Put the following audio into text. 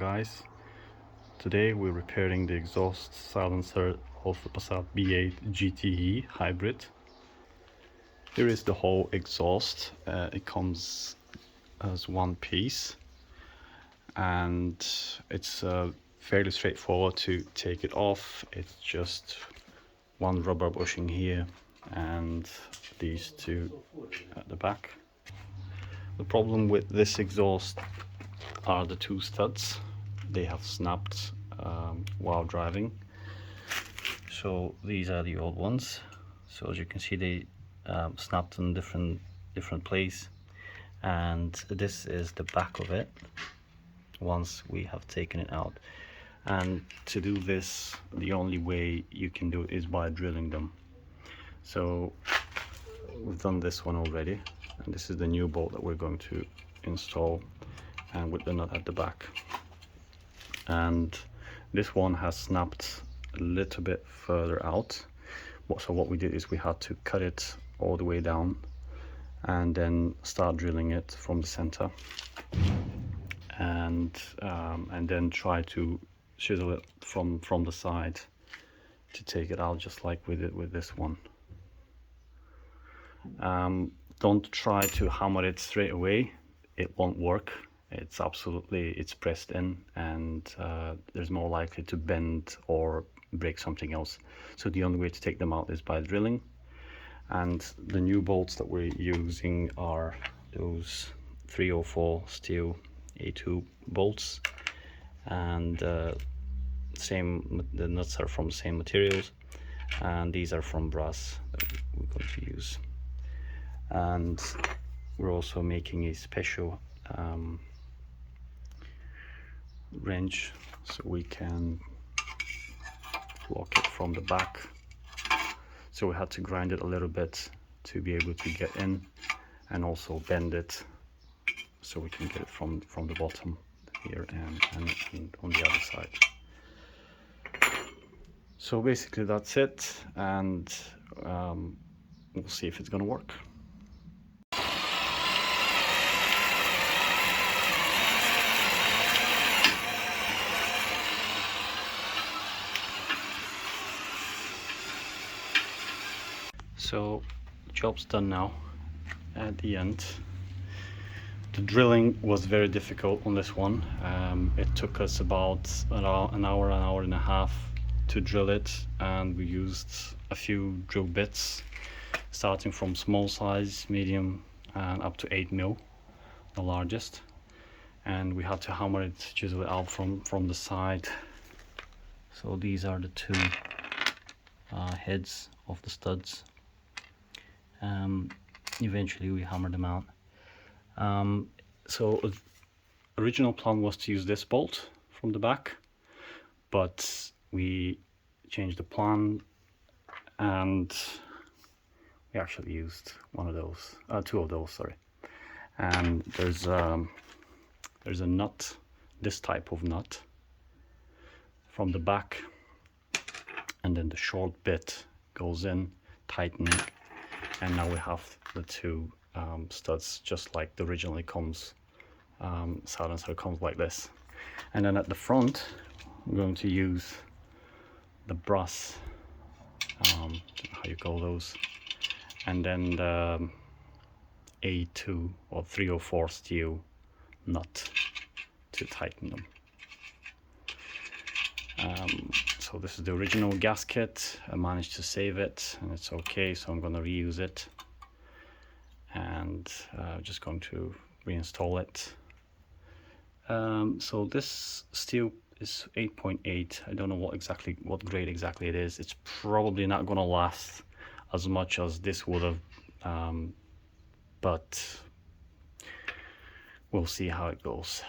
guys, today we're repairing the exhaust silencer of the Passat B8 GTE hybrid. Here is the whole exhaust. It comes as one piece and it's fairly straightforward to take it off. It's just one rubber bushing here and these two at the back. The problem with this exhaust are the two studs. They have snapped while driving. So these are the old ones. So as you can see, they snapped in different place, and this is the back of it once we have taken it out. And to do this, the only way you can do it is by drilling them. So we've done this one already, and this is the new bolt that we're going to install, and with the nut at the back. And this one has snapped a little bit further out. So what we did is we had to cut it all the way down and then start drilling it from the center, and then try to chisel it from the side to take it out, just like we did with this one. Don't try to hammer it straight away, it won't work. It's pressed in, and there's more likely to bend or break something else. So the only way to take them out is by drilling. And the new bolts that we're using are those 304 steel A2 bolts, and the nuts are from the same materials, and these are from brass that we're going to use. And we're also making a special wrench so we can lock it from the back. So we had to grind it a little bit to be able to get in, and also bend it so we can get it from the bottom here and on the other side. So basically that's it, and we'll see if it's gonna work. So job's done now. At the end, the drilling was very difficult on this one. It took us about an hour and a half to drill it, and we used a few drill bits starting from small size, medium, and up to 8 mil, the largest. And we had to hammer it, chisel it out from the side. So these are the two heads of the studs. Eventually we hammered them out. So original plan was to use this bolt from the back, but we changed the plan and we actually used two of those, sorry. And there's a nut, this type of nut from the back, and then the short bit goes in, tightening, and now we have the two studs, just like the originally comes silencer comes like this. And then at the front I'm going to use the brass, how you call those, and then the A2 or 304 steel nut to tighten them. So this is the original gasket. I managed to save it and it's okay, so I'm going to reuse it, and just going to reinstall it. So this steel is 8.8. I don't know what grade exactly it is. It's probably not going to last as much as this would have, but we'll see how it goes.